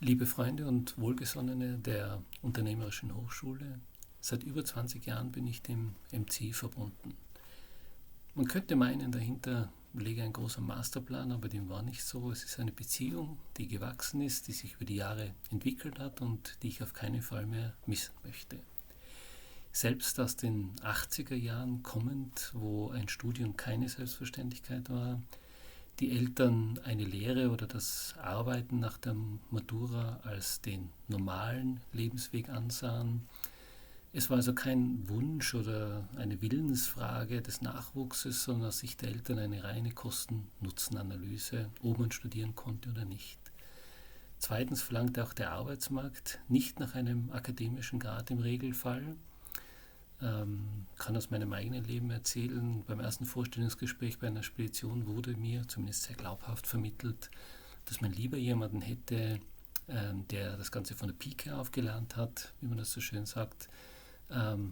Liebe Freunde und Wohlgesonnene der Unternehmerischen Hochschule, seit über 20 Jahren bin ich dem MCI verbunden. Man könnte meinen, dahinter läge ein großer Masterplan, aber dem war nicht so. Es ist eine Beziehung, die gewachsen ist, die sich über die Jahre entwickelt hat und die ich auf keinen Fall mehr missen möchte. Selbst aus den 80er Jahren kommend, wo ein Studium keine Selbstverständlichkeit war, die Eltern eine Lehre oder das Arbeiten nach der Matura als den normalen Lebensweg ansahen. Es war also kein Wunsch oder eine Willensfrage des Nachwuchses, sondern aus Sicht der Eltern eine reine Kosten-Nutzen-Analyse, ob man studieren konnte oder nicht. Zweitens verlangte auch der Arbeitsmarkt nicht nach einem akademischen Grad im Regelfall. Kann aus meinem eigenen Leben erzählen. Beim ersten Vorstellungsgespräch bei einer Spedition wurde mir zumindest sehr glaubhaft vermittelt, dass man lieber jemanden hätte, der das Ganze von der Pike auf gelernt hat, wie man das so schön sagt.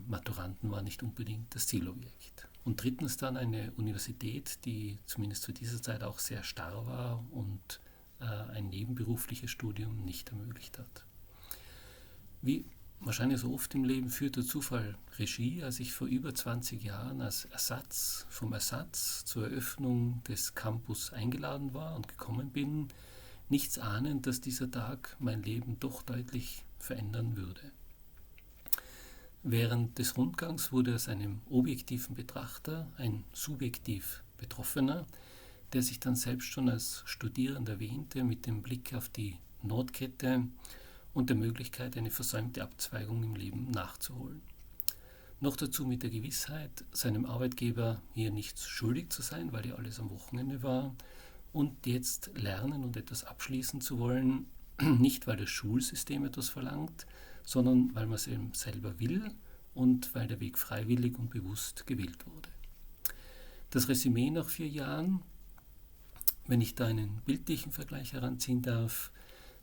Maturanten war nicht unbedingt das Zielobjekt. Und drittens dann eine Universität, die zumindest zu dieser Zeit auch sehr starr war und ein nebenberufliches Studium nicht ermöglicht hat. Wie wahrscheinlich so oft im Leben führt der Zufall Regie, als ich vor über 20 Jahren als vom Ersatz zur Eröffnung des Campus eingeladen war und gekommen bin, nichts ahnend, dass dieser Tag mein Leben doch deutlich verändern würde. Während des Rundgangs wurde aus einem objektiven Betrachter ein subjektiv Betroffener, der sich dann selbst schon als Studierender wähnte, mit dem Blick auf die Nordkette und der Möglichkeit, eine versäumte Abzweigung im Leben nachzuholen. Noch dazu mit der Gewissheit, seinem Arbeitgeber hier nichts schuldig zu sein, weil ja alles am Wochenende war, und jetzt lernen und etwas abschließen zu wollen, nicht weil das Schulsystem etwas verlangt, sondern weil man es eben selber will und weil der Weg freiwillig und bewusst gewählt wurde. Das Resümee nach 4 Jahren, wenn ich da einen bildlichen Vergleich heranziehen darf: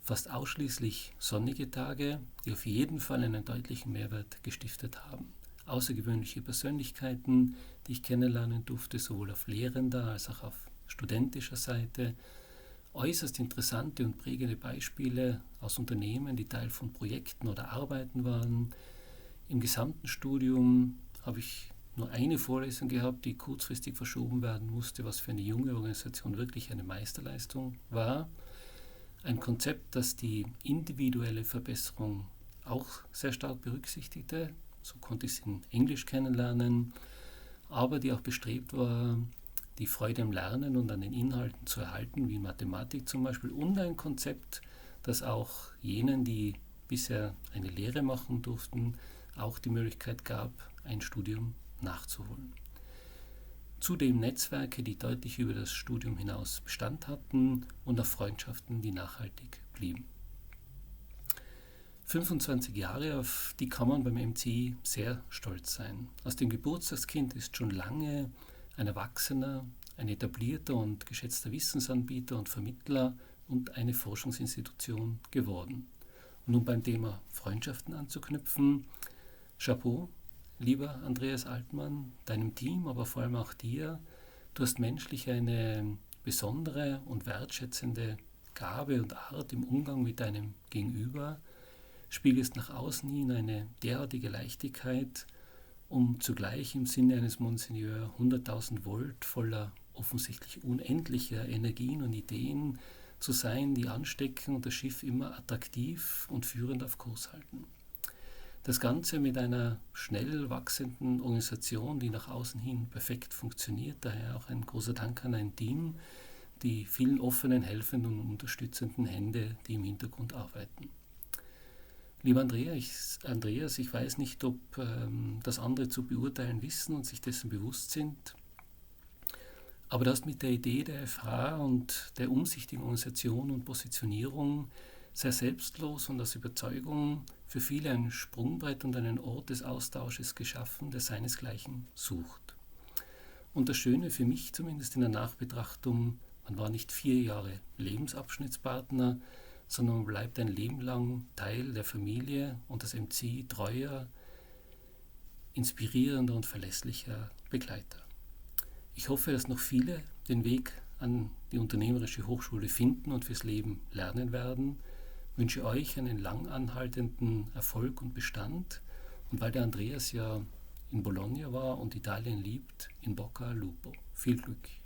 fast ausschließlich sonnige Tage, die auf jeden Fall einen deutlichen Mehrwert gestiftet haben. Außergewöhnliche Persönlichkeiten, die ich kennenlernen durfte, sowohl auf lehrender als auch auf studentischer Seite. Äußerst interessante und prägende Beispiele aus Unternehmen, die Teil von Projekten oder Arbeiten waren. Im gesamten Studium habe ich nur eine Vorlesung gehabt, die kurzfristig verschoben werden musste, was für eine junge Organisation wirklich eine Meisterleistung war. Ein Konzept, das die individuelle Verbesserung auch sehr stark berücksichtigte, so konnte ich es in Englisch kennenlernen, aber die auch bestrebt war, die Freude am Lernen und an den Inhalten zu erhalten, wie in Mathematik zum Beispiel, und ein Konzept, das auch jenen, die bisher eine Lehre machen durften, auch die Möglichkeit gab, ein Studium nachzuholen. Zudem Netzwerke, die deutlich über das Studium hinaus Bestand hatten, und auch Freundschaften, die nachhaltig blieben. 25 Jahre, auf die kann man beim MCI sehr stolz sein. Aus dem Geburtstagskind ist schon lange ein Erwachsener, ein etablierter und geschätzter Wissensanbieter und Vermittler und eine Forschungsinstitution geworden. Und um beim Thema Freundschaften anzuknüpfen: Chapeau, lieber Andreas Altmann, deinem Team, aber vor allem auch dir. Du hast menschlich eine besondere und wertschätzende Gabe und Art im Umgang mit deinem Gegenüber, spiegelst nach außen hin eine derartige Leichtigkeit, um zugleich im Sinne eines Monsignor 100.000 Volt voller offensichtlich unendlicher Energien und Ideen zu sein, die anstecken und das Schiff immer attraktiv und führend auf Kurs halten. Das Ganze mit einer schnell wachsenden Organisation, die nach außen hin perfekt funktioniert. Daher auch ein großer Dank an ein Team, die vielen offenen, helfenden und unterstützenden Hände, die im Hintergrund arbeiten. Lieber Andreas, ich weiß nicht, ob das andere zu beurteilen wissen und sich dessen bewusst sind, aber du hast mit der Idee der FH und der umsichtigen Organisation und Positionierung sehr selbstlos und aus Überzeugung für viele ein Sprungbrett und einen Ort des Austausches geschaffen, der seinesgleichen sucht. Und das Schöne für mich zumindest in der Nachbetrachtung: man war nicht 4 Jahre Lebensabschnittspartner, sondern man bleibt ein Leben lang Teil der Familie und das MCI treuer, inspirierender und verlässlicher Begleiter. Ich hoffe, dass noch viele den Weg an die Unternehmerische Hochschule finden und fürs Leben lernen werden. wünsche euch einen lang anhaltenden Erfolg und Bestand und weil der Andreas ja in Bologna war und Italien liebt, in Bocca al Lupo. Viel Glück!